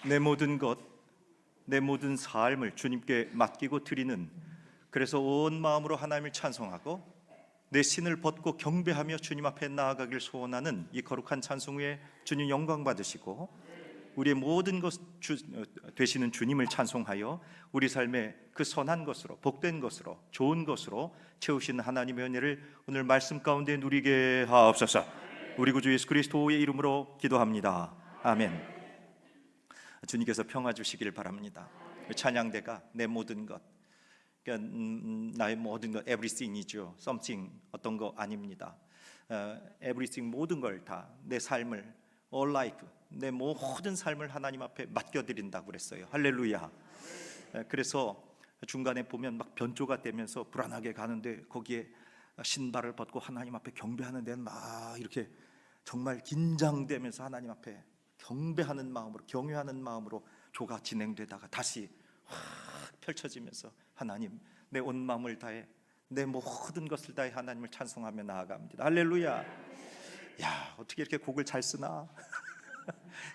내 모든 것, 내 모든 삶을 주님께 맡기고 드리는, 그래서 온 마음으로 하나님을 찬송하고 내 신을 벗고 경배하며 주님 앞에 나아가길 소원하는 이 거룩한 찬송 후에 주님 영광 받으시고 우리의 모든 것 되시는 주님을 찬송하여 우리 삶의 그 선한 것으로, 복된 것으로, 좋은 것으로 채우시는 하나님의 은혜를 오늘 말씀 가운데 누리게 하옵소서. 우리 구주 예수 그리스도의 이름으로 기도합니다. 아멘. 주님께서 평화 주시기를 바랍니다. 찬양대가 내 모든 것, 그러니까 나의 모든 것, everything이죠. something, 어떤 거 아닙니다. everything, 모든 걸 다, 내 삶을, all life, 내 모든 삶을 하나님 앞에 맡겨드린다고 그랬어요. 할렐루야. 그래서 중간에 보면 막 변조가 되면서 불안하게 가는데 거기에 신발을 벗고 하나님 앞에 경배하는 데는 막 이렇게 정말 긴장되면서 하나님 앞에 경배하는 마음으로, 경외하는 마음으로 조가 진행되다가 다시 확 펼쳐지면서 하나님, 내 온 마음을 다해, 내 모든 것을 다해 하나님을 찬송하며 나아갑니다. 할렐루야. 야, 어떻게 이렇게 곡을 잘 쓰나?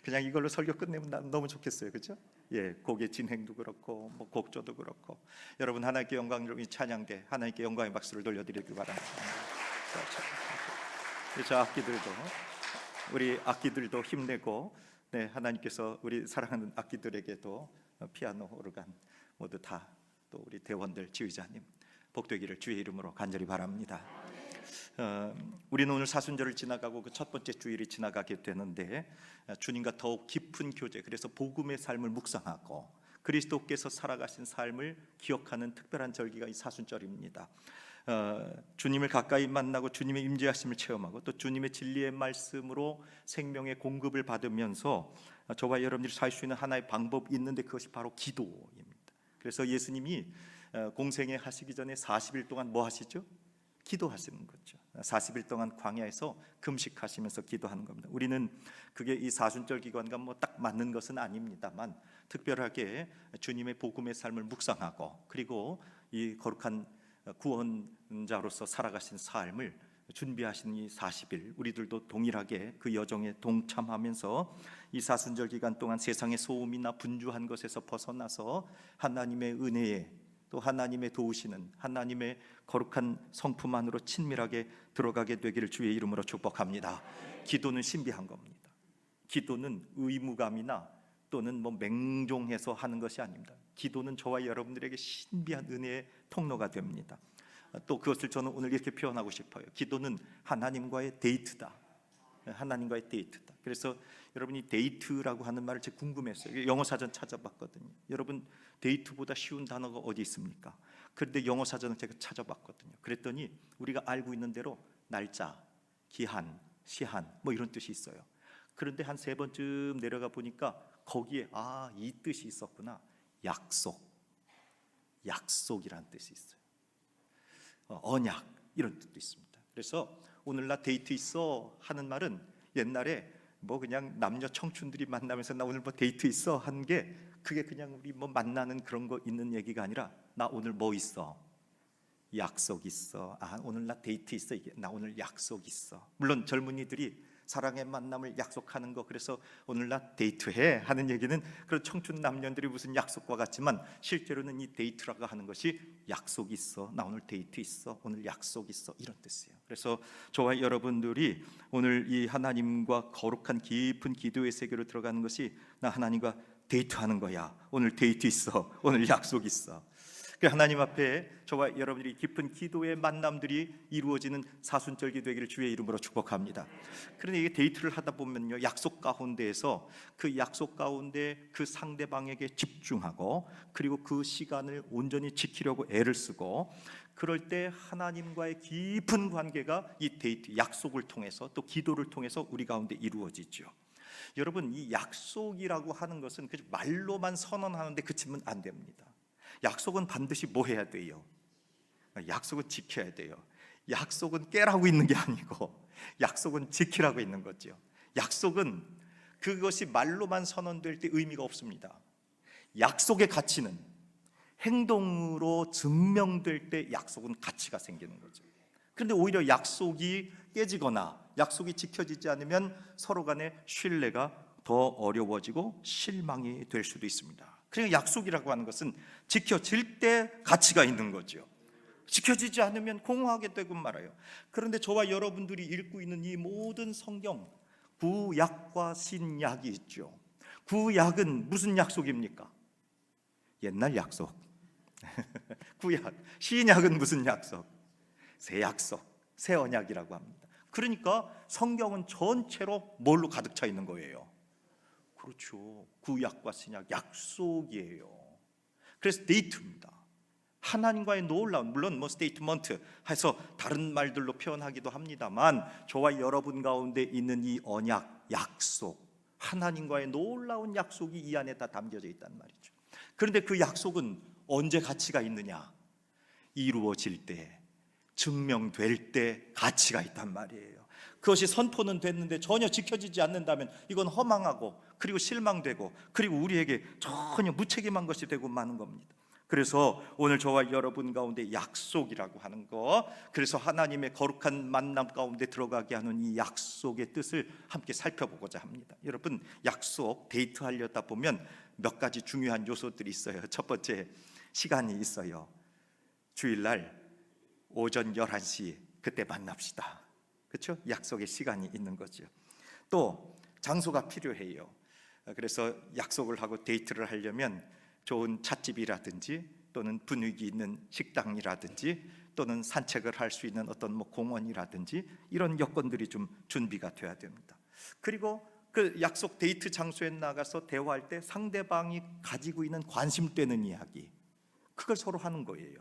그냥 이걸로 설교 끝내면 난 너무 좋겠어요, 그렇죠? 예, 곡의 진행도 그렇고, 뭐 곡조도 그렇고, 여러분 하나님께 영광을, 이 찬양대 하나님께 영광의 박수를 돌려드리기 바랍니다. 저 악기들도, 우리 악기들도 힘내고, 네, 하나님께서 우리 사랑하는 악기들에게도 피아노, 오르간 모두 다, 또 우리 대원들, 지휘자님 복되기를 주의 이름으로 간절히 바랍니다. 우리는 오늘 사순절을 지나가고 그 첫 번째 주일이 지나가게 되는데, 주님과 더욱 깊은 교제, 그래서 복음의 삶을 묵상하고 그리스도께서 살아가신 삶을 기억하는 특별한 절기가 이 사순절입니다. 주님을 가까이 만나고 주님의 임재하심을 체험하고 또 주님의 진리의 말씀으로 생명의 공급을 받으면서 저와 여러분들이 살 수 있는 하나의 방법이 있는데, 그것이 바로 기도입니다. 그래서 예수님이 공생애 하시기 전에 40일 동안 뭐 하시죠? 기도하시는 거죠. 40일 동안 광야에서 금식하시면서 기도하는 겁니다. 우리는 그게 이 사순절 기간과 뭐 딱 맞는 것은 아닙니다만, 특별하게 주님의 복음의 삶을 묵상하고 그리고 이 거룩한 구원자로서 살아가신 삶을 준비하신 이 40일, 우리들도 동일하게 그 여정에 동참하면서 이 사순절 기간 동안 세상의 소음이나 분주한 것에서 벗어나서 하나님의 은혜에, 또 하나님의 도우시는 하나님의 거룩한 성품 안으로 친밀하게 들어가게 되기를 주의 이름으로 축복합니다. 기도는 신비한 겁니다. 기도는 의무감이나 또는 뭐 맹종해서 하는 것이 아닙니다. 기도는 저와 여러분들에게 신비한 은혜의 통로가 됩니다. 또 그것을 저는 오늘 이렇게 표현하고 싶어요. 기도는 하나님과의 데이트다. 하나님과의 데이트다. 그래서 여러분이 데이트라고 하는 말을 제가 궁금했어요. 영어 사전 찾아봤거든요. 여러분, 데이트보다 쉬운 단어가 어디 있습니까? 그런데 영어 사전을 제가 찾아봤거든요. 그랬더니 우리가 알고 있는 대로 날짜, 기한, 시한 뭐 이런 뜻이 있어요. 그런데 한 3번쯤 내려가 보니까 거기에 이 뜻이 있었구나. 약속, 약속이라는 뜻이 있어요. 언약, 이런 뜻도 있습니다. 그래서 오늘 나 데이트 있어 하는 말은 옛날에 뭐 그냥 남녀 청춘들이 만나면서 나 오늘 뭐 데이트 있어 하는 게, 그게 그냥 우리 뭐 만나는 그런 거 있는 얘기가 아니라, 나 오늘 뭐 있어? 약속 있어. 오늘 나 데이트 있어. 이게 나 오늘 약속 있어. 물론 젊은이들이 사랑의 만남을 약속하는 거, 그래서 오늘 나 데이트해 하는 얘기는 그런 청춘 남녀들이 무슨 약속과 같지만, 실제로는 이 데이트라고 하는 것이 약속 있어, 나 오늘 데이트 있어, 오늘 약속 있어, 이런 뜻이에요. 그래서 저와 여러분들이 오늘 이 하나님과 거룩한 깊은 기도의 세계로 들어가는 것이, 나 하나님과 데이트하는 거야. 오늘 데이트 있어, 오늘 약속 있어. 하나님 앞에 저와 여러분들이 깊은 기도의 만남들이 이루어지는 사순절기 되기를 주의 이름으로 축복합니다. 그런데 이게 데이트를 하다 보면요, 약속 가운데에서 그 약속 가운데 그 상대방에게 집중하고 그리고 그 시간을 온전히 지키려고 애를 쓰고, 그럴 때 하나님과의 깊은 관계가 이 데이트, 약속을 통해서 또 기도를 통해서 우리 가운데 이루어지죠. 여러분, 이 약속이라고 하는 것은 그저 말로만 선언하는데 그치면 안 됩니다. 약속은 반드시 뭐 해야 돼요? 약속은 지켜야 돼요. 약속은 깨라고 있는 게 아니고 약속은 지키라고 있는 거죠. 약속은 그것이 말로만 선언될 때 의미가 없습니다. 약속의 가치는 행동으로 증명될 때 약속은 가치가 생기는 거죠. 그런데 오히려 약속이 깨지거나 약속이 지켜지지 않으면 서로 간의 신뢰가 더 어려워지고 실망이 될 수도 있습니다. 그러니까 약속이라고 하는 것은 지켜질 때 가치가 있는 거죠. 지켜지지 않으면 공허하게 되고 말아요. 그런데 저와 여러분들이 읽고 있는 이 모든 성경, 구약과 신약이 있죠. 구약은 무슨 약속입니까? 옛날 약속. 구약. 신약은 무슨 약속? 새 약속, 새 언약이라고 합니다. 그러니까 성경은 전체로 뭘로 가득 차 있는 거예요? 그렇죠. 구약과 신약, 약속이에요. 그래서 데이트입니다. 하나님과의 놀라운, 물론 스테이트먼트 해서 다른 말들로 표현하기도 합니다만, 저와 여러분 가운데 있는 이 언약, 약속, 하나님과의 놀라운 약속이 이 안에 다 담겨져 있단 말이죠. 그런데 그 약속은 언제 가치가 있느냐? 이루어질 때, 증명될 때 가치가 있단 말이에요. 그것이 선포는 됐는데 전혀 지켜지지 않는다면 이건 허망하고, 그리고 실망되고, 그리고 우리에게 전혀 무책임한 것이 되고 마는 겁니다. 그래서 오늘 저와 여러분 가운데 약속이라고 하는 것, 그래서 하나님의 거룩한 만남 가운데 들어가게 하는 이 약속의 뜻을 함께 살펴보고자 합니다. 여러분, 약속 데이트하려다 보면 몇 가지 중요한 요소들이 있어요. 첫 번째, 시간이 있어요. 주일날 오전 11시 그때 만납시다. 그렇죠? 약속의 시간이 있는 거죠. 또 장소가 필요해요. 그래서 약속을 하고 데이트를 하려면 좋은 찻집이라든지 또는 분위기 있는 식당이라든지 또는 산책을 할 수 있는 어떤 공원이라든지 이런 여건들이 좀 준비가 돼야 됩니다. 그리고 그 약속 데이트 장소에 나가서 대화할 때 상대방이 가지고 있는 관심되는 이야기, 그걸 서로 하는 거예요.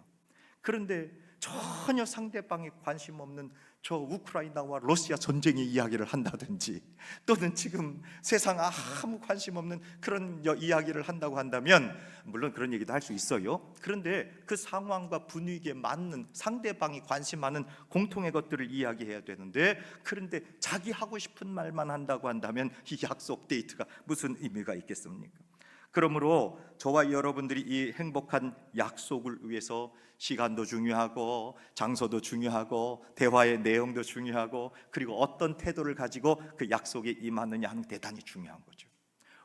그런데 전혀 상대방이 관심 없는 저 우크라이나와 러시아 전쟁의 이야기를 한다든지 또는 지금 세상 아무 관심 없는 그런 이야기를 한다고 한다면, 물론 그런 얘기도 할 수 있어요. 그런데 그 상황과 분위기에 맞는 상대방이 관심하는 공통의 것들을 이야기해야 되는데, 그런데 자기 하고 싶은 말만 한다고 한다면 이 약속 데이트가 무슨 의미가 있겠습니까? 그러므로 저와 여러분들이 이 행복한 약속을 위해서 시간도 중요하고 장소도 중요하고 대화의 내용도 중요하고, 그리고 어떤 태도를 가지고 그 약속에 임하느냐 하는 대단히 중요한 거죠.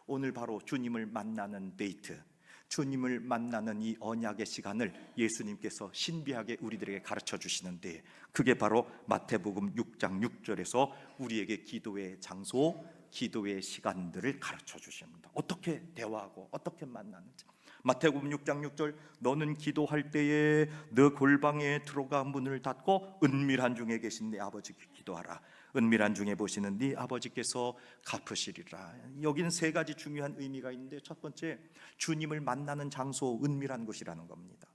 오늘 바로 주님을 만나는 데이트, 주님을 만나는 이 언약의 시간을 예수님께서 신비하게 우리들에게 가르쳐 주시는데, 그게 바로 마태복음 6장 6절에서 우리에게 기도의 장소, 기도의 시간들을 가르쳐 주십니다. 어떻게 대화하고 어떻게 만나는지. 마태복음 6장 6절, 너는 기도할 때에 너 골방에 들어가 문을 닫고 은밀한 중에 계신 네 아버지께 기도하라. 은밀한 중에 보시는 네 아버지께서 갚으시리라. 여기는 세 가지 중요한 의미가 있는데, 첫 번째, 주님을 만나는 장소, 은밀한 곳이라는 겁니다.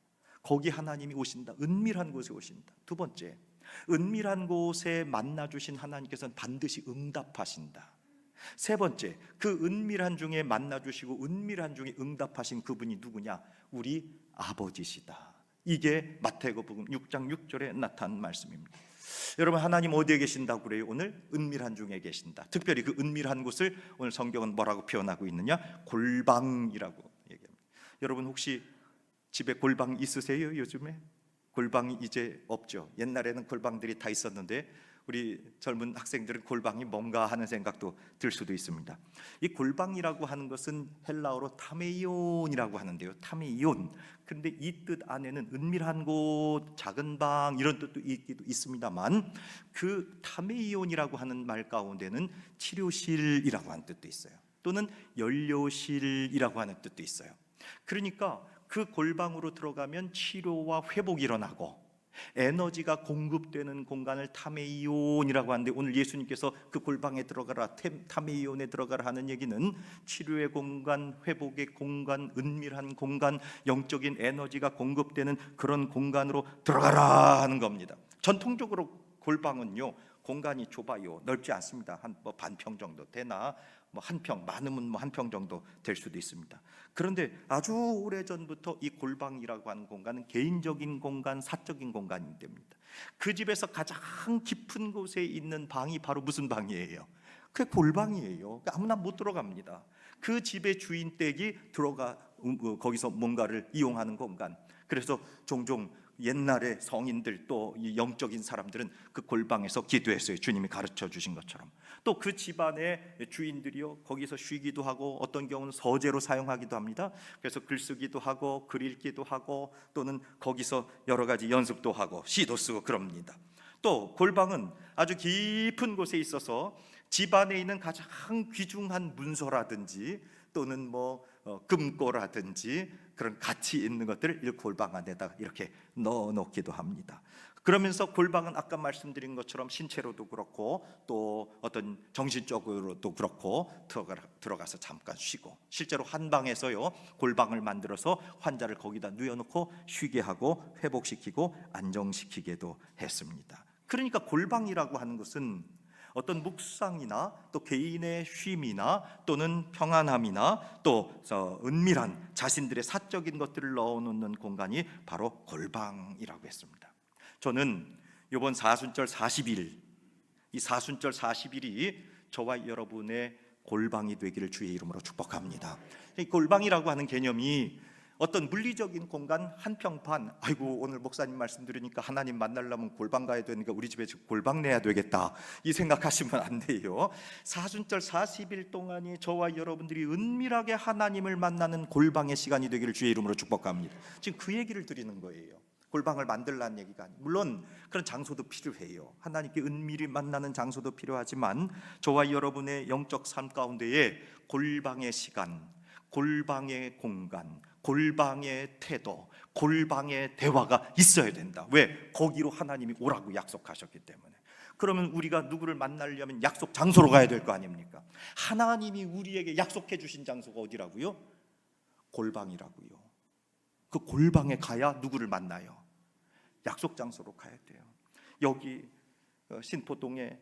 거기 하나님이 오신다. 은밀한 곳에 오신다. 두 번째, 은밀한 곳에 만나 주신 하나님께서는 반드시 응답하신다. 세 번째, 그 은밀한 중에 만나 주시고 은밀한 중에 응답하신 그분이 누구냐? 우리 아버지시다. 이게 마태복음 6장 6절에 나타난 말씀입니다. 여러분, 하나님 어디에 계신다고 그래요? 오늘 은밀한 중에 계신다. 특별히 그 은밀한 곳을 오늘 성경은 뭐라고 표현하고 있느냐? 골방이라고 얘기합니다. 여러분, 혹시 집에 골방 있으세요? 요즘에? 골방이 이제 없죠. 옛날에는 골방들이 다 있었는데 우리 젊은 학생들은 골방이 뭔가 하는 생각도 들 수도 있습니다. 이 골방이라고 하는 것은 헬라어로 타메이온이라고 하는데요. 타메이온. 그런데 이 뜻 안에는 은밀한 곳, 작은 방 이런 뜻도 있습니다만, 그 타메이온이라고 하는 말 가운데는 치료실이라고 하는 뜻도 있어요. 또는 연료실이라고 하는 뜻도 있어요. 그러니까 그 골방으로 들어가면 치료와 회복이 일어나고 에너지가 공급되는 공간을 타메이온이라고 하는데, 오늘 예수님께서 그 골방에 들어가라, 타메이온에 들어가라 하는 얘기는 치료의 공간, 회복의 공간, 은밀한 공간, 영적인 에너지가 공급되는 그런 공간으로 들어가라 하는 겁니다. 전통적으로 골방은요, 공간이 좁아요. 넓지 않습니다. 한 반평 정도 되나 한 평, 많으면 한 평 정도 될 수도 있습니다. 그런데 아주 오래전부터 이 골방이라고 하는 공간은 개인적인 공간, 사적인 공간이 됩니다. 그 집에서 가장 깊은 곳에 있는 방이 바로 무슨 방이에요? 그게 골방이에요. 아무나 못 들어갑니다. 그 집의 주인 댁이 들어가 거기서 뭔가를 이용하는 공간. 그래서 종종 옛날에 성인들 또 이 영적인 사람들은 그 골방에서 기도했어요. 주님이 가르쳐 주신 것처럼. 또 그 집안의 주인들이요, 거기서 쉬기도 하고 어떤 경우는 서재로 사용하기도 합니다. 그래서 글쓰기도 하고 글 읽기도 하고 또는 거기서 여러 가지 연습도 하고 시도 쓰고 그럽니다. 또 골방은 아주 깊은 곳에 있어서 집안에 있는 가장 귀중한 문서라든지 또는 금고라든지 그런 가치 있는 것들을 이 골방 안에다가 이렇게 넣어 놓기도 합니다. 그러면서 골방은 아까 말씀드린 것처럼 신체로도 그렇고 또 어떤 정신적으로도 그렇고 들어가서 잠깐 쉬고, 실제로 한 방에서요 골방을 만들어서 환자를 거기다 누워놓고 쉬게 하고 회복시키고 안정시키게도 했습니다. 그러니까 골방이라고 하는 것은 어떤 묵상이나 또 개인의 쉼이나 또는 평안함이나 또 은밀한 자신들의 사적인 것들을 넣어놓는 공간이 바로 골방이라고 했습니다. 저는 이번 사순절 40일, 이 사순절 40일이 저와 여러분의 골방이 되기를 주의 이름으로 축복합니다. 이 골방이라고 하는 개념이 어떤 물리적인 공간 한평판, 아이고 오늘 목사님 말씀 들으니까 하나님 만나려면 골방 가야 되니까 우리 집에 골방 내야 되겠다, 이 생각하시면 안 돼요. 사순절 40일 동안이 저와 여러분들이 은밀하게 하나님을 만나는 골방의 시간이 되기를 주의 이름으로 축복합니다. 지금 그 얘기를 드리는 거예요. 골방을 만들라는 얘기가 아니에요. 물론 그런 장소도 필요해요. 하나님께 은밀히 만나는 장소도 필요하지만 저와 여러분의 영적 삶 가운데에 골방의 시간, 골방의 공간, 골방의 태도, 골방의 대화가 있어야 된다. 왜? 거기로 하나님이 오라고 약속하셨기 때문에. 그러면 우리가 누구를 만나려면 약속 장소로 가야 될 거 아닙니까? 하나님이 우리에게 약속해 주신 장소가 어디라고요? 골방이라고요. 그 골방에 가야 누구를 만나요? 약속 장소로 가야 돼요. 여기 신포동에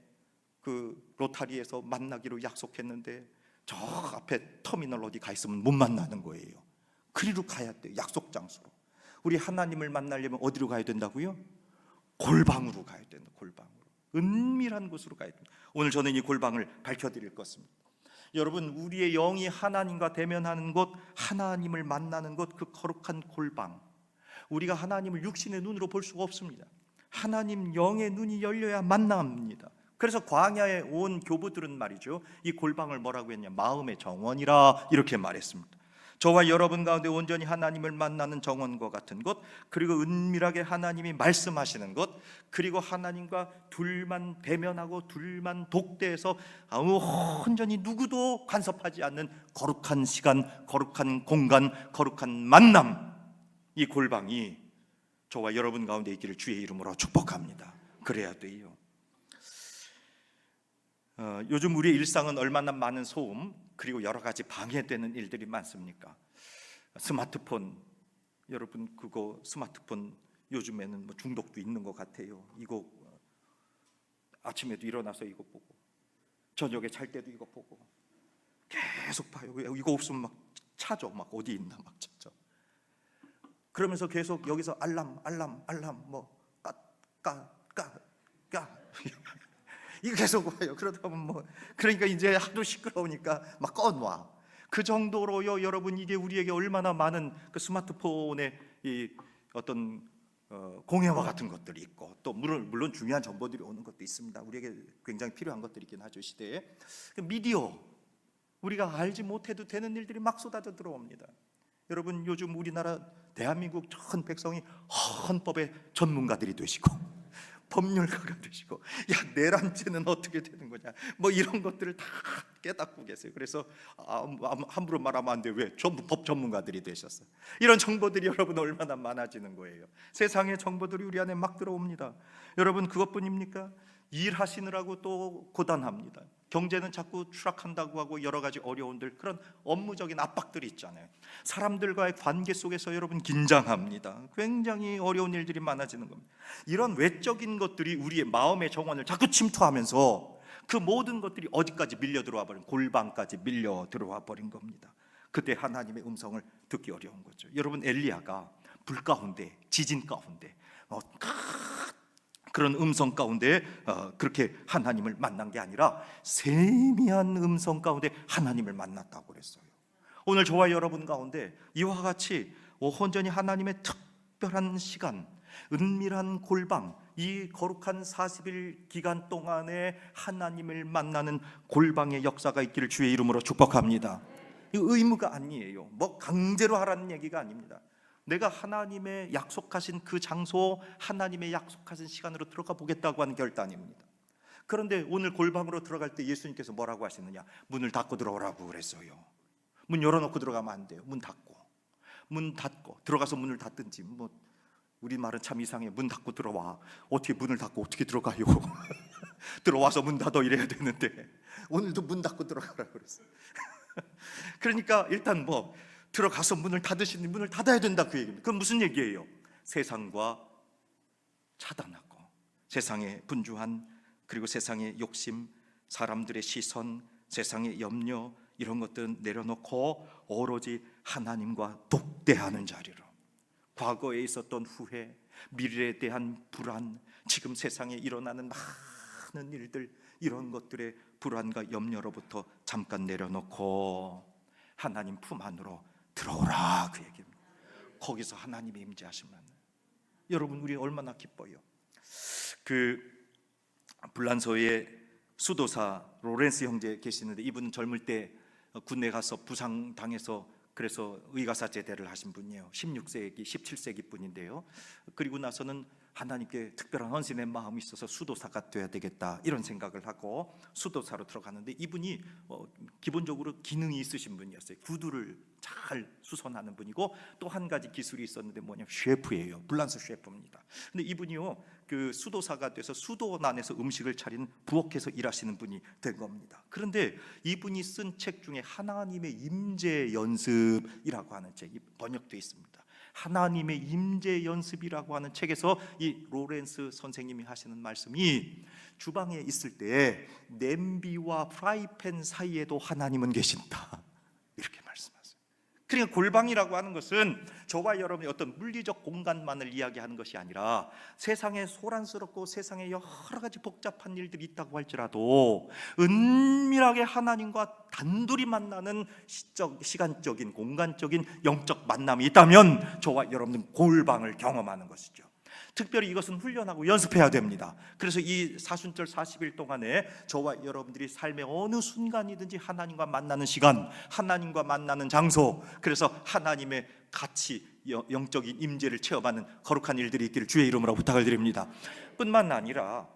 그 로타리에서 만나기로 약속했는데 저 앞에 터미널 어디 가 있으면 못 만나는 거예요. 그리로 가야 돼요. 약속 장소로. 우리 하나님을 만나려면 어디로 가야 된다고요? 골방으로 가야 된다. 골방으로. 은밀한 곳으로 가야 된다. 오늘 저는 이 골방을 밝혀드릴 것입니다. 여러분, 우리의 영이 하나님과 대면하는 곳, 하나님을 만나는 곳, 그 거룩한 골방, 우리가 하나님을 육신의 눈으로 볼 수가 없습니다. 하나님 영의 눈이 열려야 만납니다. 그래서 광야에 온 교부들은 말이죠, 이 골방을 뭐라고 했냐? 마음의 정원이라 이렇게 말했습니다. 저와 여러분 가운데 온전히 하나님을 만나는 정원과 같은 곳, 그리고 은밀하게 하나님이 말씀하시는 곳, 그리고 하나님과 둘만 대면하고 둘만 독대해서 온전히 누구도 간섭하지 않는 거룩한 시간, 거룩한 공간, 거룩한 만남, 이 골방이 저와 여러분 가운데 있기를 주의 이름으로 축복합니다. 그래야 돼요. 요즘 우리의 일상은 얼마나 많은 소음 그리고 여러 가지 방해되는 일들이 많습니까? 스마트폰, 여러분 그거 스마트폰 요즘에는 중독도 있는 것 같아요. 이거 아침에도 일어나서 이거 보고 저녁에 잘 때도 이거 보고 계속 봐요. 이거 없으면 막 찾아, 막 어디 있나 막 찾아. 그러면서 계속 여기서 알람 이거 계속 와요. 그러다 보면 그러니까 이제 하도 시끄러우니까 막 꺼놔. 그 정도로요, 여러분, 이게 우리에게 얼마나 많은 그 스마트폰의 이 어떤 공해와 같은 것들이 있고, 또 물론 중요한 정보들이 오는 것도 있습니다. 우리에게 굉장히 필요한 것들이 있긴 하죠, 시대에. 미디어, 우리가 알지 못해도 되는 일들이 막 쏟아져 들어옵니다. 여러분, 요즘 우리나라 대한민국 전 백성이 헌법의 전문가들이 되시고 법률가가 되시고, 야 내란죄는 어떻게 되는 거냐, 이런 것들을 다 깨닫고 계세요. 그래서 함부로 말하면 안 돼. 왜? 전부 법 전문가들이 되셨어요. 이런 정보들이 여러분 얼마나 많아지는 거예요. 세상의 정보들이 우리 안에 막 들어옵니다. 여러분, 그것뿐입니까? 일하시느라고 또 고단합니다. 경제는 자꾸 추락한다고 하고 여러 가지 어려움들, 그런 업무적인 압박들이 있잖아요. 사람들과의 관계 속에서 여러분 긴장합니다. 굉장히 어려운 일들이 많아지는 겁니다. 이런 외적인 것들이 우리의 마음의 정원을 자꾸 침투하면서 그 모든 것들이 어디까지 밀려 들어와 버린, 골방까지 밀려 들어와 버린 겁니다. 그때 하나님의 음성을 듣기 어려운 거죠. 여러분, 엘리야가 불 가운데, 지진 가운데 그런 음성 가운데 그렇게 하나님을 만난 게 아니라 세미한 음성 가운데 하나님을 만났다고 그랬어요. 오늘 저와 여러분 가운데 이와 같이 온전히 하나님의 특별한 시간, 은밀한 골방, 이 거룩한 40일 기간 동안에 하나님을 만나는 골방의 역사가 있기를 주의 이름으로 축복합니다. 이 의무가 아니에요. 뭐 강제로 하라는 얘기가 아닙니다. 내가 하나님의 약속하신 그 장소, 하나님의 약속하신 시간으로 들어가 보겠다고 하는 결단입니다. 그런데 오늘 골방으로 들어갈 때 예수님께서 뭐라고 하시느냐? 문을 닫고 들어오라고 그랬어요. 문 열어놓고 들어가면 안 돼요. 문 닫고 들어가서 문을 닫든지. 뭐 우리 말은 참 이상해. 문 닫고 들어와. 어떻게 문을 닫고 어떻게 들어가요? 들어와서 문 닫어 이래야 되는데 오늘도 문 닫고 들어가라고 그랬어요. 그러니까 일단 뭐 들어가서 문을 닫으시니 문을 닫아야 된다 그 얘기입니다. 그건 무슨 얘기예요? 세상과 차단하고 세상의 분주한, 그리고 세상의 욕심, 사람들의 시선, 세상의 염려, 이런 것들은 내려놓고 오로지 하나님과 독대하는 자리로, 과거에 있었던 후회, 미래에 대한 불안, 지금 세상에 일어나는 많은 일들, 이런 것들의 불안과 염려로부터 잠깐 내려놓고 하나님 품 안으로 들어오라 그 얘기입니다. 거기서 하나님이 임재하시면, 여러분 우리 얼마나 기뻐요. 그 불란서의 수도사 로렌스 형제 계시는데, 이분은 젊을 때 군대 가서 부상당해서 그래서 의가사 제대를 하신 분이에요. 16세기, 17세기 분인데요. 그리고 나서는 하나님께 특별한 헌신의 마음이 있어서 수도사가 돼야 되겠다 이런 생각을 하고 수도사로 들어가는데, 이분이 기본적으로 기능이 있으신 분이었어요. 구두를 잘 수선하는 분이고, 또 한 가지 기술이 있었는데 뭐냐면 셰프예요. 불란서 셰프입니다. 근데 이분이요, 그 수도사가 돼서 수도원 안에서 음식을 차리는 부엌에서 일하시는 분이 된 겁니다. 그런데 이분이 쓴 책 중에 하나님의 임재 연습이라고 하는 책이 번역되어 있습니다. 하나님의 임재 연습이라고 하는 책에서 이 로렌스 선생님이 하시는 말씀이, 주방에 있을 때 냄비와 프라이팬 사이에도 하나님은 계신다 이렇게 말씀하세요. 그러니까 골방이라고 하는 것은 저와 여러분의 어떤 물리적 공간만을 이야기하는 것이 아니라, 세상에 소란스럽고 세상에 여러 가지 복잡한 일들이 있다고 할지라도 은밀하게 하나님과 단둘이 만나는 시간적인, 공간적인 영적 만남이 있다면 저와 여러분은 골방을 경험하는 것이죠. 특별히 이것은 훈련하고 연습해야 됩니다. 그래서 이 사순절 40일 동안에 저와 여러분들이 삶의 어느 순간이든지 하나님과 만나는 시간, 하나님과 만나는 장소, 그래서 하나님의 같이 영적인 임재를 체험하는 거룩한 일들이 있기를 주의 이름으로 부탁을 드립니다. 뿐만 아니라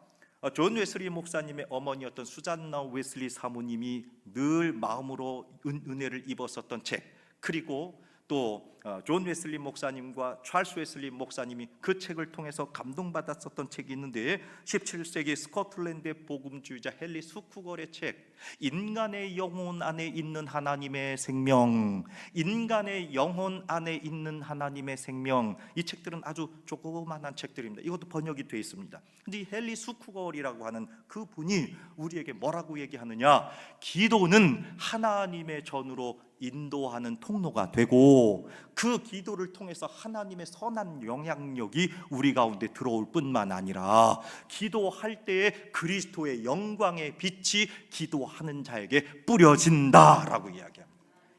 존 웨슬리 목사님의 어머니였던 수잔나 웨슬리 사모님이 늘 마음으로 은혜를 입었었던 책, 그리고 또 존 웨슬리 목사님과 찰스 웨슬리 목사님이 그 책을 통해서 감동받았었던 책이 있는데, 17세기 스코틀랜드의 복음주의자 헨리 수쿠걸의 책, 인간의 영혼 안에 있는 하나님의 생명, 인간의 영혼 안에 있는 하나님의 생명. 이 책들은 아주 조그만한 책들입니다. 이것도 번역이 되어 있습니다. 근데 이 헨리 수쿠걸이라고 하는 그 분이 우리에게 뭐라고 얘기하느냐, 기도는 하나님의 전으로 인도하는 통로가 되고, 그 기도를 통해서 하나님의 선한 영향력이 우리 가운데 들어올 뿐만 아니라, 기도할 때에 그리스도의 영광의 빛이 기도하는 자에게 뿌려진다라고 이야기합니다.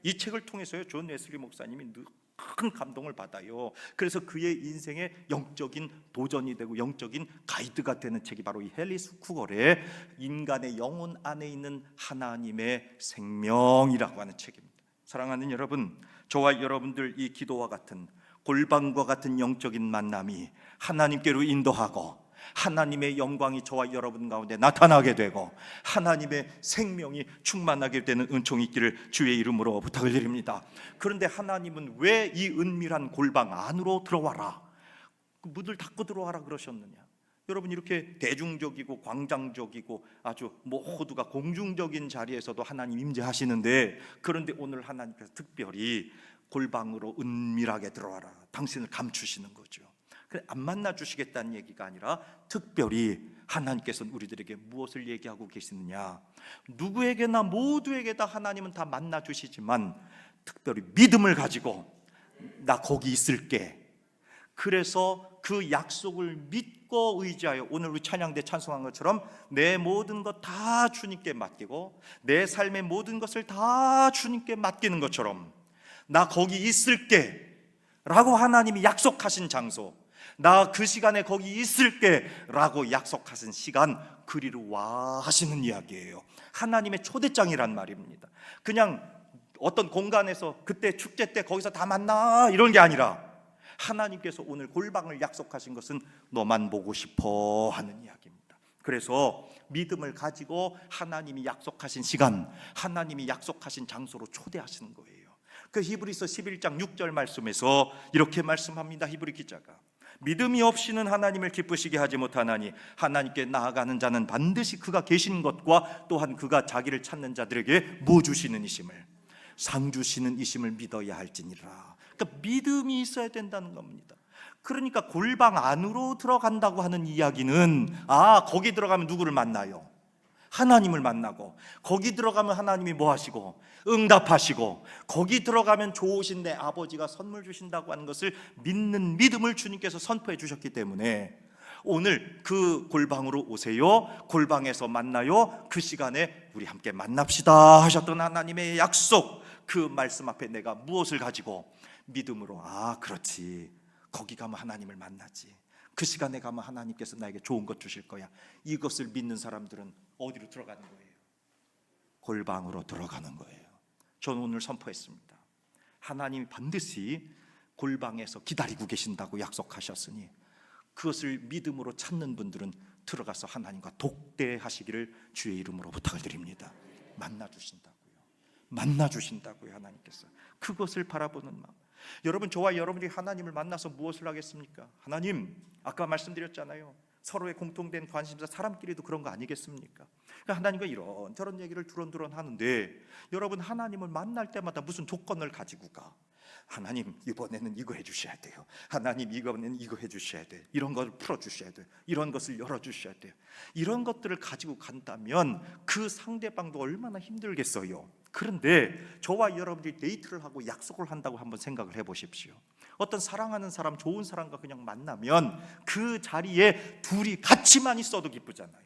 이 책을 통해서요, 존 웨슬리 목사님이 큰 감동을 받아요. 그래서 그의 인생의 영적인 도전이 되고 영적인 가이드가 되는 책이 바로 이 헨리 수쿠걸의 인간의 영혼 안에 있는 하나님의 생명이라고 하는 책입니다. 사랑하는 여러분, 저와 여러분들 이 기도와 같은, 골방과 같은 영적인 만남이 하나님께로 인도하고 하나님의 영광이 저와 여러분 가운데 나타나게 되고 하나님의 생명이 충만하게 되는 은총이 있기를 주의 이름으로 부탁을 드립니다. 그런데 하나님은 왜 이 은밀한 골방 안으로 들어와라, 문을 닫고 들어와라 그러셨느냐? 여러분, 이렇게 대중적이고 광장적이고 아주 모두가 공중적인 자리에서도 하나님 임재하시는데, 그런데 오늘 하나님께서 특별히 골방으로 은밀하게 들어와라, 당신을 감추시는 거죠. 안 만나 주시겠다는 얘기가 아니라 특별히 하나님께서는 우리들에게 무엇을 얘기하고 계시느냐, 누구에게나 모두에게 다 하나님은 다 만나 주시지만 특별히 믿음을 가지고 나 거기 있을게, 그래서 그 약속을 믿고 의지하여, 오늘 우리 찬양대 찬송한 것처럼 내 모든 것 다 주님께 맡기고 내 삶의 모든 것을 다 주님께 맡기는 것처럼 나 거기 있을게 라고 하나님이 약속하신 장소, 나 그 시간에 거기 있을게 라고 약속하신 시간 그리로 와 하시는 이야기예요. 하나님의 초대장이란 말입니다. 그냥 어떤 공간에서 그때 축제 때 거기서 다 만나 이런 게 아니라 하나님께서 오늘 골방을 약속하신 것은 너만 보고 싶어 하는 이야기입니다. 그래서 믿음을 가지고 하나님이 약속하신 시간, 하나님이 약속하신 장소로 초대하시는 거예요. 그 히브리서 11장 6절 말씀에서 이렇게 말씀합니다. 히브리 기자가 믿음이 없이는 하나님을 기쁘시게 하지 못하나니 하나님께 나아가는 자는 반드시 그가 계신 것과 또한 그가 자기를 찾는 자들에게 뭐 주시는 이심을, 상 주시는 이심을 믿어야 할지니라. 그러니까 믿음이 있어야 된다는 겁니다. 그러니까 골방 안으로 들어간다고 하는 이야기는 거기 들어가면 누구를 만나요? 하나님을 만나고, 거기 들어가면 하나님이 뭐 하시고 응답하시고, 거기 들어가면 좋으신 내 아버지가 선물 주신다고 하는 것을 믿는 믿음을 주님께서 선포해 주셨기 때문에 오늘 그 골방으로 오세요, 골방에서 만나요, 그 시간에 우리 함께 만납시다 하셨던 하나님의 약속, 그 말씀 앞에 내가 무엇을 가지고 믿음으로 그렇지, 거기 가면 하나님을 만나지, 그 시간에 가면 하나님께서 나에게 좋은 것 주실 거야, 이것을 믿는 사람들은 어디로 들어가는 거예요? 골방으로 들어가는 거예요. 저는 오늘 선포했습니다. 하나님이 반드시 골방에서 기다리고 계신다고 약속하셨으니 그것을 믿음으로 찾는 분들은 들어가서 하나님과 독대하시기를 주의 이름으로 부탁을 드립니다. 만나주신다고요. 하나님께서 그것을 바라보는 마음. 여러분, 저와 여러분이 하나님을 만나서 무엇을 하겠습니까? 하나님, 아까 말씀드렸잖아요. 서로의 공통된 관심사, 사람끼리도 그런 거 아니겠습니까? 그러니까 하나님과 이런저런 얘기를 두런두런 하는데, 여러분 하나님을 만날 때마다 무슨 조건을 가지고 가? 하나님, 이번에는 이거 해주셔야 돼요. 하나님, 이번에는 이거 해주셔야 돼요. 이런 걸 풀어주셔야 돼요. 이런 것을 열어주셔야 돼요. 이런 것들을 가지고 간다면 그 상대방도 얼마나 힘들겠어요. 그런데 저와 여러분들이 데이트를 하고 약속을 한다고 한번 생각을 해보십시오. 어떤 사랑하는 사람, 좋은 사람과 그냥 만나면 그 자리에 둘이 같이만 있어도 기쁘잖아요.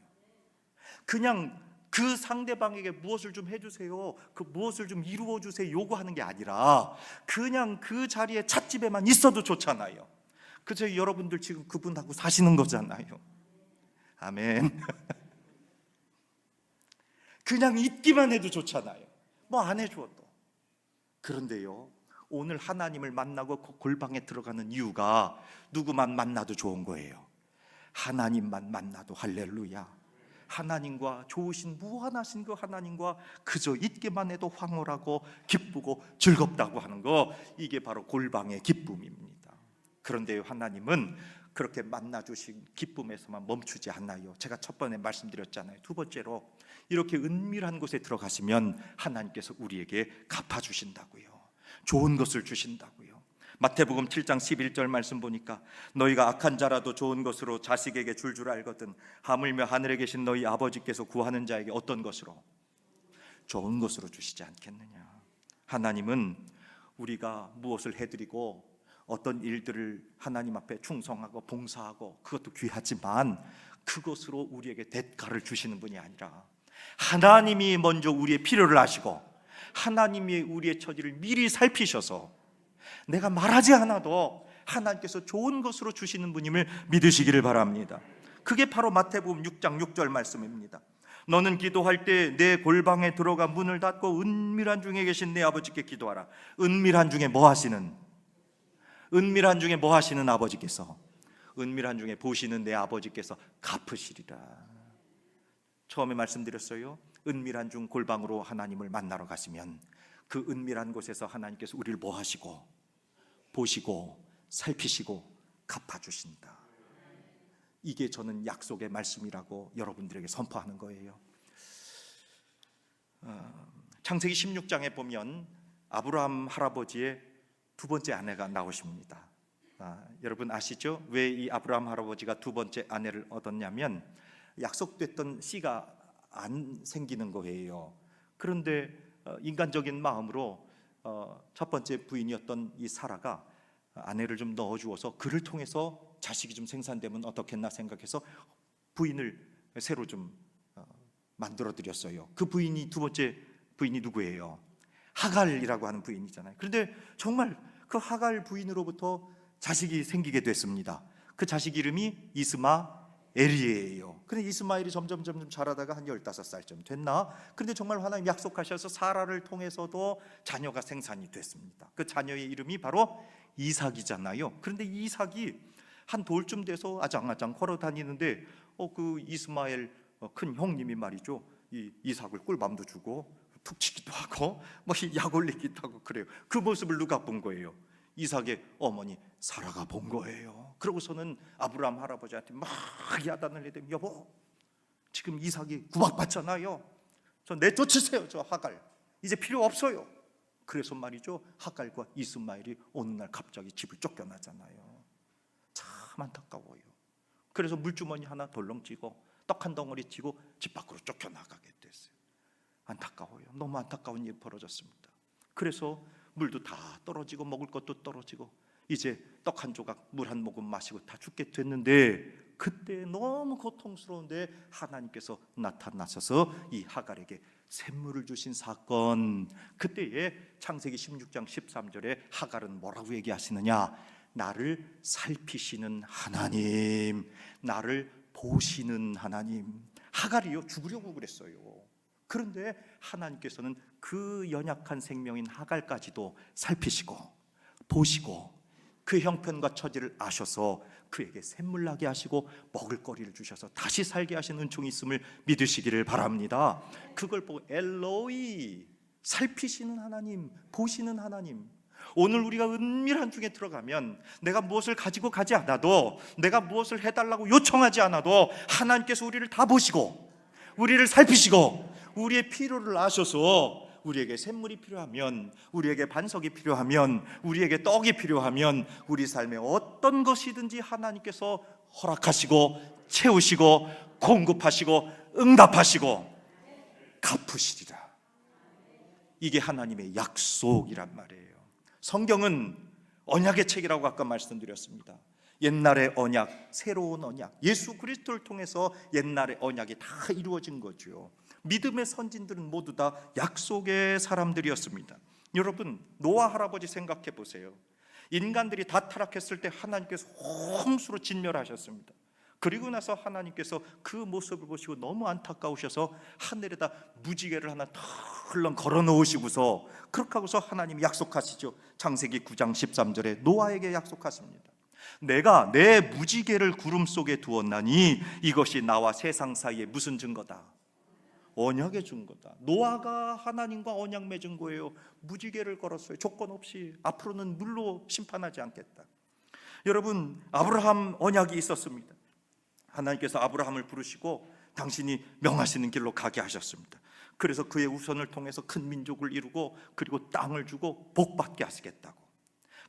그냥 그 상대방에게 무엇을 좀 해주세요, 그 무엇을 좀 이루어주세요 요구하는 게 아니라 그냥 그 자리에 찻집에만 있어도 좋잖아요. 그래서 여러분들 지금 그분하고 사시는 거잖아요. 아멘. 그냥 있기만 해도 좋잖아요. 뭐 안 해줘도. 그런데요, 오늘 하나님을 만나고 그 골방에 들어가는 이유가 누구만 만나도 좋은 거예요. 하나님만 만나도 할렐루야. 하나님과 좋으신 무한하신 그 하나님과 그저 있기만 해도 황홀하고 기쁘고 즐겁다고 하는 거, 이게 바로 골방의 기쁨입니다. 그런데요, 하나님은 그렇게 만나주신 기쁨에서만 멈추지 않아요. 제가 첫 번에 말씀드렸잖아요. 두 번째로, 이렇게 은밀한 곳에 들어가시면 하나님께서 우리에게 갚아주신다고요. 좋은 것을 주신다고요. 마태복음 7장 11절 말씀 보니까 너희가 악한 자라도 좋은 것으로 자식에게 줄 알거든 하물며 하늘에 계신 너희 아버지께서 구하는 자에게 어떤 것으로? 좋은 것으로 주시지 않겠느냐. 하나님은 우리가 무엇을 해드리고 어떤 일들을 하나님 앞에 충성하고 봉사하고 그것도 귀하지만 그것으로 우리에게 대가를 주시는 분이 아니라 하나님이 먼저 우리의 필요를 아시고 하나님이 우리의 처지를 미리 살피셔서 내가 말하지 않아도 하나님께서 좋은 것으로 주시는 분임을 믿으시기를 바랍니다. 그게 바로 마태복음 6장 6절 말씀입니다. 너는 기도할 때 내 골방에 들어가 문을 닫고 은밀한 중에 계신 내 아버지께 기도하라. 은밀한 중에 뭐 하시는? 은밀한 중에 뭐 하시는 아버지께서? 은밀한 중에 보시는 내 아버지께서 갚으시리라. 처음에 말씀드렸어요. 은밀한 중 골방으로 하나님을 만나러 가시면 그 은밀한 곳에서 하나님께서 우리를 뭐 하시고 보시고 살피시고 갚아주신다. 이게 저는 약속의 말씀이라고 여러분들에게 선포하는 거예요. 창세기 16장에 보면 아브라함 할아버지의 두 번째 아내가 나오십니다. 여러분 아시죠? 왜 이 아브라함 할아버지가 두 번째 아내를 얻었냐면 약속됐던 씨가 안 생기는 거예요. 그런데 인간적인 마음으로 첫 번째 부인이었던 이 사라가 아내를 좀 넣어주어서 그를 통해서 자식이 좀 생산되면 어떻겠나 생각해서 부인을 새로 좀 만들어 드렸어요. 그 부인이, 두 번째 부인이 누구예요? 하갈이라고 하는 부인이잖아요. 그런데 정말 그 하갈 부인으로부터 자식이 생기게 됐습니다. 그 자식 이름이 이스마엘이에요. 근데 이스마엘이 점점 자라다가 한 15살쯤 됐나? 근데 정말 하나님 약속하셔서 사라를 통해서도 자녀가 생산이 됐습니다. 그 자녀의 이름이 바로 이삭이잖아요. 그런데 이삭이 한 돌쯤 돼서 아장아장 걸어 다니는데 그 이스마엘 큰 형님이 말이죠, 이 이삭을 꿀밤도 주고 툭 치기도 하고 약 올리기도 하고 그래요. 그 모습을 누가 본 거예요? 이삭의 어머니 사라가 본 거예요. 그러고서는 아브라함 할아버지한테 막 야단을 내더니, 여보, 지금 이삭이 구박받잖아요. 저 내쫓으세요, 저 하갈. 이제 필요 없어요. 그래서 말이죠, 하갈과 이스마엘이 어느 날 갑자기 집을 쫓겨나잖아요. 참 안타까워요. 그래서 물주머니 하나 덜렁 쥐고 떡 한 덩어리 쥐고 집 밖으로 쫓겨나가게 됐어요. 안타까워요. 너무 안타까운 일이 벌어졌습니다. 그래서 물도 다 떨어지고 먹을 것도 떨어지고 이제 떡 한 조각 물 한 모금 마시고 다 죽게 됐는데, 그때 너무 고통스러운데 하나님께서 나타나셔서 이 하갈에게 샘물을 주신 사건. 그때에 창세기 16장 13절에 하갈은 뭐라고 얘기하시느냐? 나를 살피시는 하나님, 나를 보시는 하나님. 하갈이요, 죽으려고 그랬어요. 그런데 하나님께서는 그 연약한 생명인 하갈까지도 살피시고 보시고 그 형편과 처지를 아셔서 그에게 샘물 나게 하시고 먹을거리를 주셔서 다시 살게 하신 은총이 있음을 믿으시기를 바랍니다. 그걸 보고 엘로이, 살피시는 하나님, 보시는 하나님. 오늘 우리가 은밀한 중에 들어가면 내가 무엇을 가지고 가지 않아도, 내가 무엇을 해달라고 요청하지 않아도 하나님께서 우리를 다 보시고 우리를 살피시고 우리의 필요를 아셔서 우리에게 샘물이 필요하면, 우리에게 반석이 필요하면, 우리에게 떡이 필요하면 우리 삶에 어떤 것이든지 하나님께서 허락하시고 채우시고 공급하시고 응답하시고 갚으시리라. 이게 하나님의 약속이란 말이에요. 성경은 언약의 책이라고 아까 말씀드렸습니다. 옛날의 언약, 새로운 언약, 예수 그리스도를 통해서 옛날의 언약이 다 이루어진 거죠. 믿음의 선진들은 모두 다 약속의 사람들이었습니다. 여러분, 노아 할아버지 생각해 보세요. 인간들이 다 타락했을 때 하나님께서 홍수로 진멸하셨습니다. 그리고 나서 하나님께서 그 모습을 보시고 너무 안타까우셔서 하늘에다 무지개를 하나 털렁 걸어 놓으시고서, 그렇게 하고서 하나님이 약속하시죠. 창세기 9장 13절에 노아에게 약속하십니다. 내가 내 무지개를 구름 속에 두었나니 이것이 나와 세상 사이에 무슨 증거다? 언약의 증거다. 노아가 하나님과 언약 맺은 거예요. 무지개를 걸었어요. 조건 없이. 앞으로는 물로 심판하지 않겠다. 여러분, 아브라함 언약이 있었습니다. 하나님께서 아브라함을 부르시고 당신이 명하시는 길로 가게 하셨습니다. 그래서 그의 후손을 통해서 큰 민족을 이루고 그리고 땅을 주고 복받게 하시겠다고.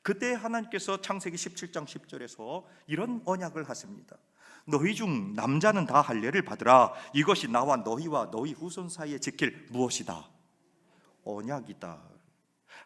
그때 하나님께서 창세기 17장 10절에서 이런 언약을 하십니다. 너희 중 남자는 다 할례를 받으라. 이것이 나와 너희와 너희 후손 사이에 지킬 무엇이다? 언약이다.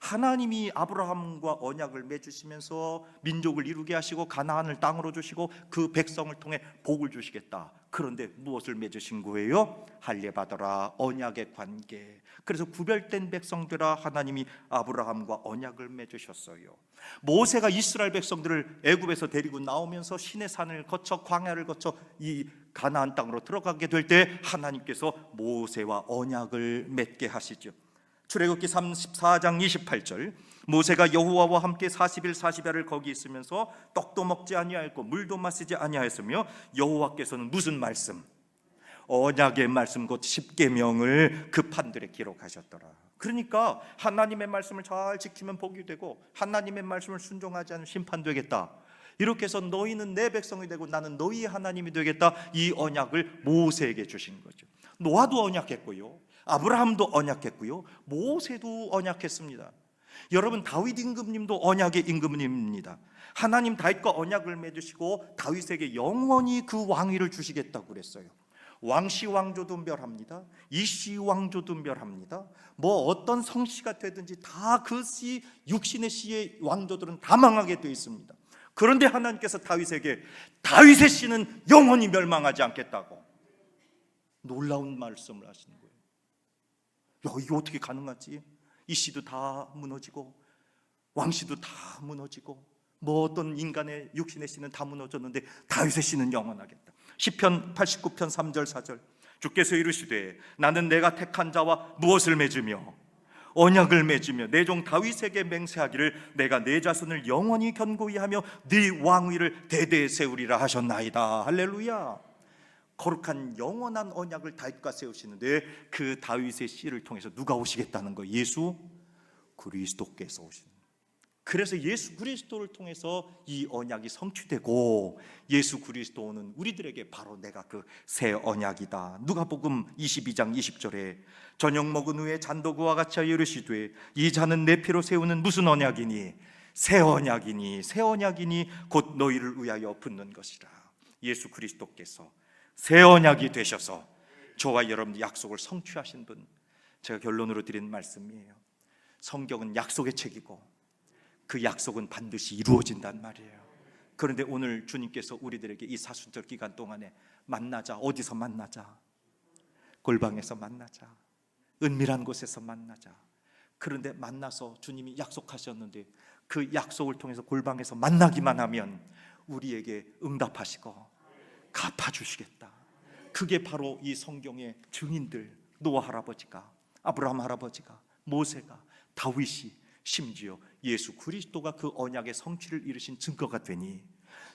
하나님이 아브라함과 언약을 맺으시면서 민족을 이루게 하시고 가나안을 땅으로 주시고 그 백성을 통해 복을 주시겠다. 그런데 무엇을 맺으신 거예요? 할례 받아라, 언약의 관계. 그래서 구별된 백성들아 하나님이 아브라함과 언약을 맺으셨어요. 모세가 이스라엘 백성들을 애굽에서 데리고 나오면서 시내 산을 거쳐 광야를 거쳐 이 가나안 땅으로 들어가게 될 때 하나님께서 모세와 언약을 맺게 하시죠. 출애굽기 34장 28절, 모세가 여호와와 함께 40일 40야를 거기 있으면서 떡도 먹지 아니하였고 물도 마시지 아니하였으며 여호와께서는 무슨 말씀? 언약의 말씀 곧 십계명을 그 판들에 기록하셨더라. 그러니까 하나님의 말씀을 잘 지키면 복이 되고 하나님의 말씀을 순종하지 않으면 심판되겠다. 이렇게 해서 너희는 내 백성이 되고 나는 너희의 하나님이 되겠다. 이 언약을 모세에게 주신 거죠. 노아도 언약했고요, 아브라함도 언약했고요, 모세도 언약했습니다. 여러분, 다윗 임금님도 언약의 임금님입니다. 하나님 다윗과 언약을 맺으시고 다윗에게 영원히 그 왕위를 주시겠다고 그랬어요. 왕씨 왕조도 멸합니다. 이씨 왕조도 멸합니다. 뭐 어떤 성씨가 되든지 다 그 씨, 육신의 씨의 왕조들은 다 망하게 되어 있습니다. 그런데 하나님께서 다윗에게 다윗의 씨는 영원히 멸망하지 않겠다고 놀라운 말씀을 하시는 거예요. 야, 이게 어떻게 가능하지? 이 씨도 다 무너지고 왕씨도 다 무너지고 뭐 어떤 인간의 육신의 씨는 다 무너졌는데 다윗의 씨는 영원하겠다. 시편 89편 3절 4절 주께서 이르시되 나는 내가 택한 자와 무엇을 맺으며 언약을 맺으며 내 종 다윗에게 맹세하기를 내가 내 자손을 영원히 견고히 하며 네 왕위를 대대에 세우리라 하셨나이다. 할렐루야. 거룩한 영원한 언약을 다윗과 세우시는데 그 다윗의 씨를 통해서 누가 오시겠다는 거예요? 예수 그리스도께서 오시는. 그래서 예수 그리스도를 통해서 이 언약이 성취되고 예수 그리스도는 우리들에게 바로 내가 그 새 언약이다. 누가복음 22장 20절에 저녁 먹은 후에 잔도 그와 같이 하여 이르시되 이 잔은 내 피로 세우는 무슨 언약이니 새 언약이니 새 언약이니 곧 너희를 위하여 붓는 것이라. 예수 그리스도께서 새 언약이 되셔서 저와 여러분들 약속을 성취하신 분. 제가 결론으로 드린 말씀이에요. 성경은 약속의 책이고 그 약속은 반드시 이루어진단 말이에요. 그런데 오늘 주님께서 우리들에게 이 사순절 기간 동안에 만나자. 어디서 만나자? 골방에서 만나자. 은밀한 곳에서 만나자. 그런데 만나서 주님이 약속하셨는데 그 약속을 통해서 골방에서 만나기만 하면 우리에게 응답하시고 갚아주시겠다. 그게 바로 이 성경의 증인들, 노아 할아버지가, 아브라함 할아버지가, 모세가, 다윗이, 심지어 예수 그리스도가 그 언약의 성취를 이루신 증거가 되니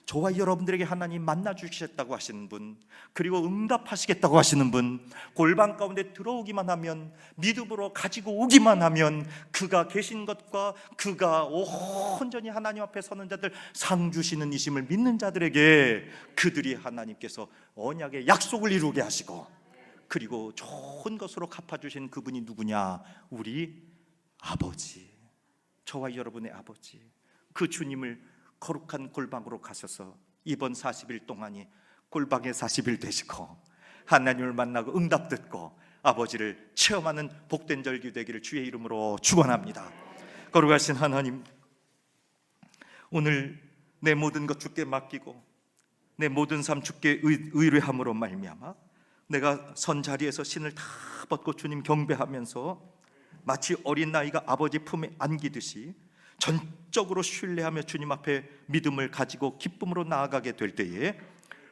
저와 여러분들에게 하나님 만나 주시겠다고 하시는 분, 그리고 응답하시겠다고 하시는 분, 골방 가운데 들어오기만 하면, 믿음으로 가지고 오기만 하면 그가 계신 것과 그가 온전히 하나님 앞에 서는 자들, 상 주시는 이심을 믿는 자들에게 그들이 하나님께서 언약의 약속을 이루게 하시고 그리고 좋은 것으로 갚아주신 그분이 누구냐? 우리 아버지, 저와 여러분의 아버지, 그 주님을 거룩한 골방으로 가셔서 이번 40일 동안이 골방의 40일 되시고 하나님을 만나고 응답 듣고 아버지를 체험하는 복된 절기 되기를 주의 이름으로 축원합니다. 거룩하신 하나님, 오늘 내 모든 것 주께 맡기고 내 모든 삶 주께 의뢰함으로 말미암아 내가 선 자리에서 신을 다 벗고 주님 경배하면서 마치 어린 아이가 아버지 품에 안기듯이 전적으로 신뢰하며 주님 앞에 믿음을 가지고 기쁨으로 나아가게 될 때에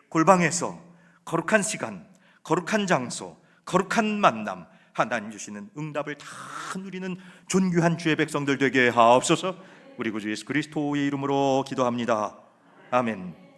골방에서 거룩한 시간, 거룩한 장소, 거룩한 만남, 하나님 주시는 응답을 다 누리는 존귀한 주의 백성들 되게 하옵소서. 우리 구주 예수 그리스도의 이름으로 기도합니다. 아멘.